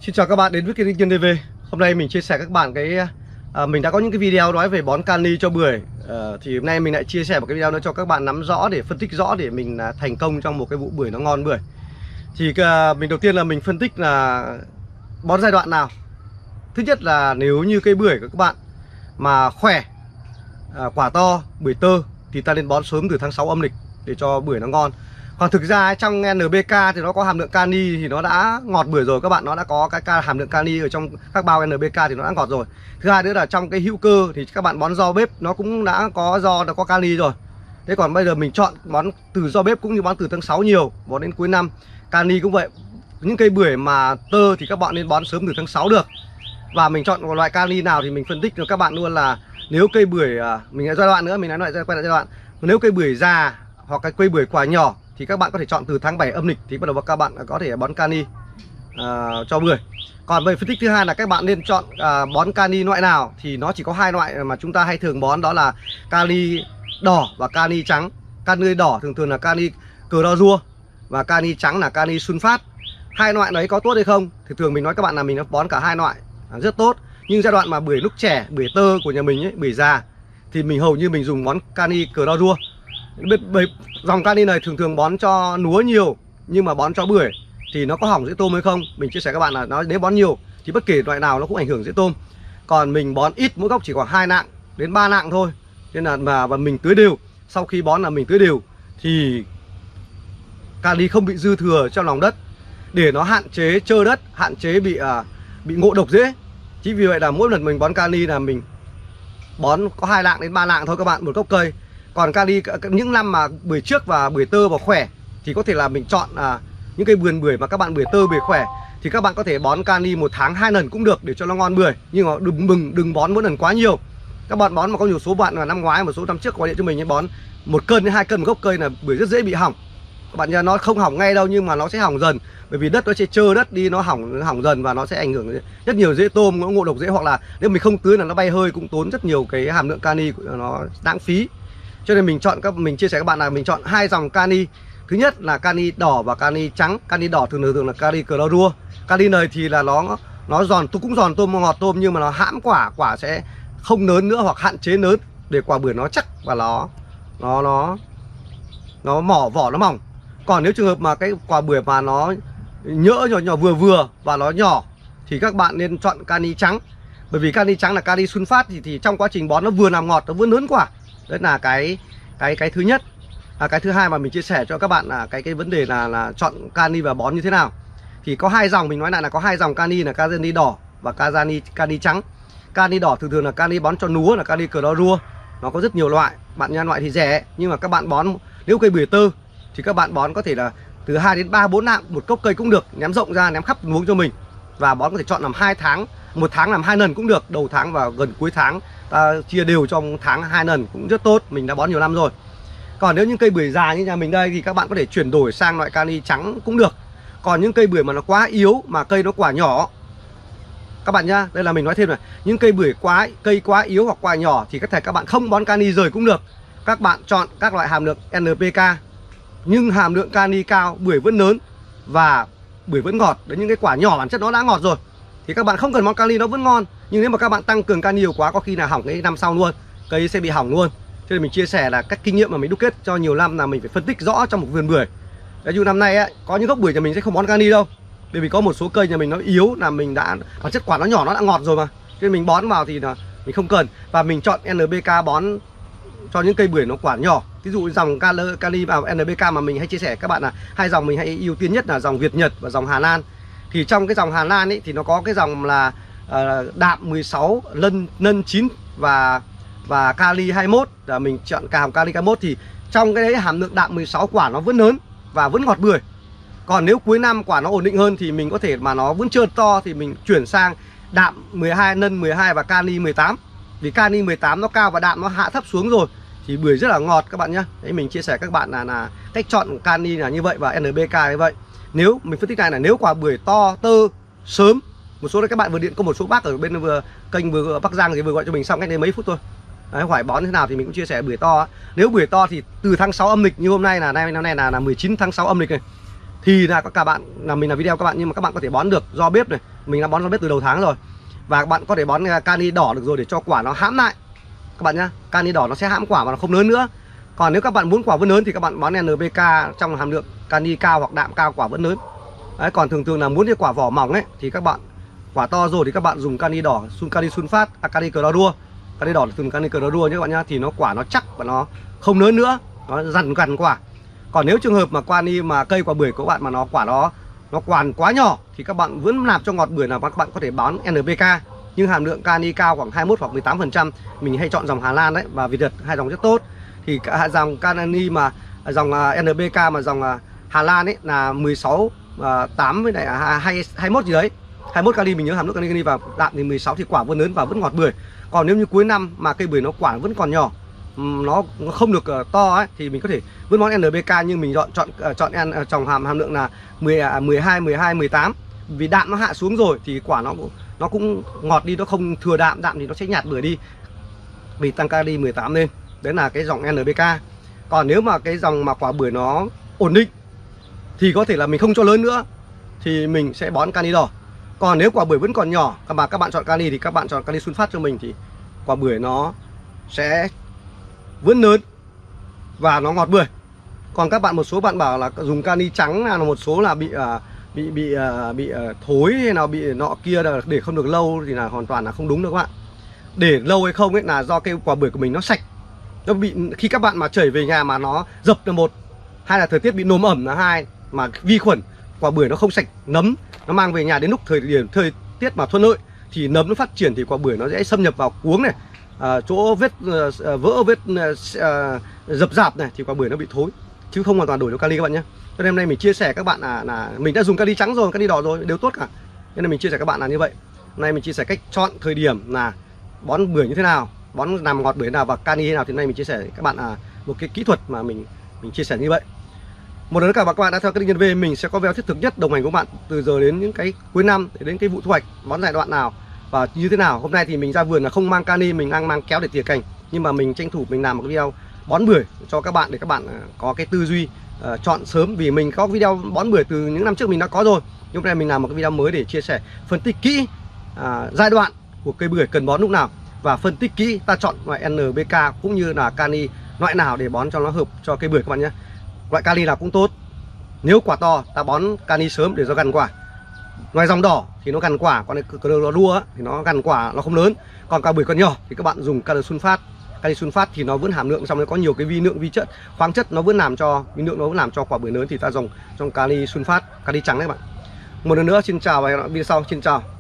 Xin chào các bạn đến với kênh Nhân TV. Hôm nay mình chia sẻ các bạn mình đã có những cái video nói về bón kali cho bưởi. Thì hôm nay mình lại chia sẻ một cái video nữa cho các bạn nắm rõ để phân tích rõ để mình thành công trong một cái vụ bưởi nó ngon bưởi. Thì mình đầu tiên là mình phân tích là bón giai đoạn nào. Thứ nhất là nếu như cây bưởi của các bạn mà khỏe, quả to, bưởi tơ thì ta nên bón sớm từ tháng 6 âm lịch để cho bưởi nó ngon. Còn thực ra trong NPK thì nó có hàm lượng kali thì nó đã ngọt bưởi rồi các bạn, nó đã có cái hàm lượng kali ở trong các bao NPK thì nó đã ngọt rồi. Thứ hai nữa là trong cái hữu cơ thì các bạn bón rau bếp nó cũng đã có kali rồi. Thế còn bây giờ mình chọn bón từ rau bếp cũng như bón từ tháng 6 nhiều, bón đến cuối năm. Kali cũng vậy. Những cây bưởi mà tơ thì các bạn nên bón sớm từ tháng 6 được. Và mình chọn một loại kali nào thì mình phân tích cho các bạn luôn là nếu cây bưởi mình lại giai đoạn nữa, mình nói lại quay lại giai đoạn. Nếu cây bưởi già hoặc cái cây bưởi quả nhỏ thì các bạn có thể chọn từ tháng 7 âm lịch thì bắt đầu các bạn có thể bón kali cho bưởi. Còn về phân tích thứ hai là các bạn nên chọn bón kali loại nào thì nó chỉ có hai loại mà chúng ta hay thường bón, đó là kali đỏ và kali trắng. Kali đỏ thường là kali clorua và kali trắng là kali sunfat. Hai loại đấy có tốt hay không thì thường mình nói các bạn là mình đã bón cả hai loại rất tốt. Nhưng giai đoạn mà bưởi lúc trẻ, bưởi tơ của nhà mình ấy, bưởi già thì mình hầu như mình dùng bón kali clorua. Dòng kali này thường bón cho lúa nhiều, nhưng mà bón cho bưởi thì nó có hỏng rễ tôm hay không? Mình chia sẻ các bạn là nếu bón nhiều thì bất kể loại nào nó cũng ảnh hưởng rễ tôm. Còn mình bón ít, mỗi gốc chỉ khoảng 2 nạng đến 3 nạng thôi. Nên là và mình tưới đều. Sau khi bón là mình tưới đều thì kali không bị dư thừa trong lòng đất để nó hạn chế trơ đất, hạn chế bị ngộ độc rễ. Chính vì vậy là mỗi lần mình bón kali là mình bón có 2 nạng đến 3 nạng thôi các bạn, một gốc cây. Còn kali những năm mà bưởi trước và bưởi tơ và khỏe thì có thể là mình chọn những cây vườn bưởi mà các bạn bưởi tơ bưởi khỏe thì các bạn có thể bón kali 1 tháng 2 lần cũng được để cho nó ngon bưởi. Nhưng mà đừng bón mỗi lần quá nhiều. Các bạn bón mà có nhiều số bạn là năm ngoái, một số năm trước gọi điện cho mình bón 1 cân đến 2 cân một gốc cây là bưởi rất dễ bị hỏng. Các bạn nhớ, nó không hỏng ngay đâu nhưng mà nó sẽ hỏng dần, bởi vì đất nó sẽ trơ đất đi, nó hỏng dần và nó sẽ ảnh hưởng rất nhiều rễ tôm, nó ngộ độc rễ, hoặc là nếu mình không tưới là nó bay hơi cũng tốn rất nhiều cái hàm lượng kali, nó lãng phí. Cho nên mình chia sẻ các bạn là mình chọn hai dòng kali. Thứ nhất là kali đỏ và kali trắng. Kali đỏ thường là kali clorua. Kali này thì là nó giòn, cũng giòn tôm, ngọt tôm, nhưng mà nó hãm quả sẽ không nớn nữa hoặc hạn chế nớn để quả bưởi nó chắc và nó mỏ vỏ nó mỏng. Còn nếu trường hợp mà cái quả bưởi mà nó nhỡ nhỏ vừa và nó nhỏ thì các bạn nên chọn kali trắng. Bởi vì kali trắng là kali sunfat thì trong quá trình bón nó vừa làm ngọt, nó vừa nớn quả. Đấy là cái thứ nhất. Cái thứ hai mà mình chia sẻ cho các bạn là cái vấn đề là chọn kali và bón như thế nào. Thì có hai dòng, mình nói lại là có hai dòng kali là kali đỏ và kali trắng. Kali đỏ thường là kali bón cho lúa là kali clorua. Nó có rất nhiều loại, bạn nha, loại thì rẻ nhưng mà các bạn bón nếu cây bưởi tơ thì các bạn bón có thể là từ 2 đến 3 4 nạng một gốc cây cũng được, ném rộng ra, ném khắp luống cho mình. Và bón có thể chọn làm 2 tháng, 1 tháng làm 2 lần cũng được, đầu tháng và gần cuối tháng ta chia đều trong tháng 2 lần cũng rất tốt, mình đã bón nhiều năm rồi. Còn nếu những cây bưởi già như nhà mình đây thì các bạn có thể chuyển đổi sang loại kali trắng cũng được. Còn những cây bưởi mà nó quá yếu mà cây nó quả nhỏ, các bạn nhá, đây là mình nói thêm này, những cây bưởi cây quá yếu hoặc quả nhỏ thì có thể các bạn không bón kali rời cũng được. Các bạn chọn các loại hàm lượng NPK nhưng hàm lượng kali cao, bưởi vẫn lớn và bưởi vẫn ngọt. Đấy, những cái quả nhỏ bản chất nó đã ngọt rồi thì các bạn không cần bón kali nó vẫn ngon. Nhưng nếu mà các bạn tăng cường kali nhiều quá có khi là hỏng cái năm sau luôn, cây sẽ bị hỏng luôn. Cho nên mình chia sẻ là các kinh nghiệm mà mình đúc kết cho nhiều năm là mình phải phân tích rõ trong một vườn bưởi. Ví dụ năm nay ấy, có những gốc bưởi nhà mình sẽ không bón kali đâu, bởi vì có một số cây nhà mình nó yếu, là mình đã bản chất quả nó nhỏ, nó đã ngọt rồi mà, cho nên mình bón vào thì là mình không cần. Và mình chọn NPK bón cho những cây bưởi nó quả nhỏ. Ví dụ dòng kali vào NPK mà mình hay chia sẻ các bạn là hai dòng mình hay ưu tiên nhất là dòng Việt Nhật và dòng Hà Lan. Thì trong cái dòng Hà Lan ấy thì nó có cái dòng là đạm 16, nân 9 và kali 21, là mình chọn càm kali 21. Thì trong cái đấy hàm lượng đạm 16 quả nó vẫn lớn và vẫn ngọt bưởi. Còn nếu cuối năm quả nó ổn định hơn thì mình có thể mà nó vẫn chưa to thì mình chuyển sang đạm 12, nân 12 và kali 18. Vì kali 18 nó cao và đạm nó hạ thấp xuống rồi thì bưởi rất là ngọt các bạn nhé. Đấy, mình chia sẻ các bạn là cách chọn kali là như vậy và NPK như vậy. Nếu mình phân tích này là nếu quả bưởi to tơ sớm, một số các bạn vừa điện, có một số bác ở bên kênh vừa Bắc Giang thì vừa gọi cho mình xong cách đây mấy phút thôi. Đấy, hỏi bón thế nào thì mình cũng chia sẻ bưởi to. Nếu bưởi to thì từ tháng 6 âm lịch như hôm nay là năm nay là 19 tháng 6 âm lịch này thì là các bạn là mình làm video các bạn, nhưng mà các bạn có thể bón được do bếp này, mình đã bón rau bếp từ đầu tháng rồi. Và các bạn có thể bón kali đỏ được rồi để cho quả nó hãm lại các bạn nhá. Kali đỏ nó sẽ hãm quả và nó không lớn nữa. Còn nếu các bạn muốn quả vẫn lớn thì các bạn bón NPK trong hàm lượng kali cao hoặc đạm cao, quả vẫn lớn. Đấy, còn thường là muốn cái quả vỏ mỏng ấy thì các bạn quả to rồi thì các bạn dùng kali đỏ, kali sunfat, kali clorua. Kali đỏ là dùng kali clorua nhé các bạn nhá, thì nó quả nó chắc và nó không lớn nữa, nó dằn gần quả. Còn nếu trường hợp mà kali mà cây quả bưởi của các bạn mà nó quả nó quả quá nhỏ thì các bạn vẫn làm cho ngọt bưởi nào các bạn có thể bón NPK, nhưng hàm lượng kali cao khoảng 21 hoặc 18%. Mình hay chọn dòng Hà Lan đấy và Việt Nhật, hai dòng rất tốt. Thì dòng kali mà dòng NPK mà dòng Hà Lan ấy là 16 8 với lại 21 gì đấy, 21 kali mình nhớ hàm lượng kali vào đạm thì 16 thì quả vẫn lớn và vẫn ngọt bưởi. Còn nếu như cuối năm mà cây bưởi nó quả vẫn còn nhỏ, nó không được to ấy thì mình có thể vẫn bón NPK, nhưng mình chọn trong hàm lượng là 12 18, vì đạm nó hạ xuống rồi thì quả nó cũng ngọt đi, nó không thừa đạm thì nó sẽ nhạt bưởi đi vì tăng kali 18 lên. Đấy là cái dòng NPK. Còn nếu mà cái dòng mà quả bưởi nó ổn định thì có thể là mình không cho lớn nữa thì mình sẽ bón kali đỏ. Còn nếu quả bưởi vẫn còn nhỏ mà các bạn chọn kali thì các bạn chọn kali sunfat cho mình, thì quả bưởi nó sẽ vẫn lớn và nó ngọt bưởi. Còn các bạn, một số bạn bảo là dùng kali trắng là một số là bị thối hay nào bị nọ kia là để không được lâu thì là hoàn toàn là không đúng đâu các bạn. Để lâu hay không ấy là do cái quả bưởi của mình nó sạch. Nó bị, khi các bạn mà chảy về nhà mà nó dập là một, hai là thời tiết bị nồm ẩm là hai, mà vi khuẩn quả bưởi nó không sạch, nấm nó mang về nhà đến lúc thời tiết mà thuận lợi thì nấm nó phát triển thì quả bưởi nó sẽ xâm nhập vào cuống này, chỗ vết vỡ, vết dập dạp này thì quả bưởi nó bị thối, chứ không hoàn toàn đổi cho kali các bạn nhé. Cho nên hôm nay mình chia sẻ các bạn là mình đã dùng kali trắng rồi, kali đỏ rồi, đều tốt cả. Cho nên mình chia sẻ các bạn là như vậy. Hôm nay mình chia sẻ cách chọn thời điểm là bón bưởi như thế nào, bón làm ngọt bưởi nào và kali thế nào. Thì hôm nay mình chia sẻ các bạn một cái kỹ thuật mà mình chia sẻ như vậy. Một lần nữa các bạn đã theo kênh Nhân V, mình sẽ có video thiết thực nhất đồng hành với các bạn từ giờ đến những cái cuối năm đến cái vụ thu hoạch, bón giai đoạn nào và như thế nào. Hôm nay thì mình ra vườn là không mang kali, mình đang mang kéo để tỉa cành, nhưng mà mình tranh thủ mình làm một cái video bón bưởi cho các bạn để các bạn có cái tư duy chọn sớm, vì mình có video bón bưởi từ những năm trước mình đã có rồi. Nhưng hôm nay mình làm một cái video mới để chia sẻ phân tích kỹ giai đoạn của cây bưởi cần bón lúc nào, và phân tích kỹ ta chọn loại NPK cũng như là kali loại nào để bón cho nó hợp cho cây bưởi các bạn nhé. Loại kali nào cũng tốt. Nếu quả to ta bón kali sớm để cho gần quả. Ngoài dòng đỏ thì nó gần quả, còn clorua thì nó gần quả, nó không lớn. Còn quả bưởi còn nhỏ thì các bạn dùng kali sunfat. Kali sunfat thì nó vẫn hàm lượng trong đấy có nhiều cái vi lượng, vi chất, khoáng chất, nó vẫn làm cho vi lượng, nó vẫn làm cho quả bưởi lớn, thì ta dùng trong kali sunfat, kali trắng đấy các bạn. Một lần nữa xin chào và hẹn gặp lại video sau. Xin chào.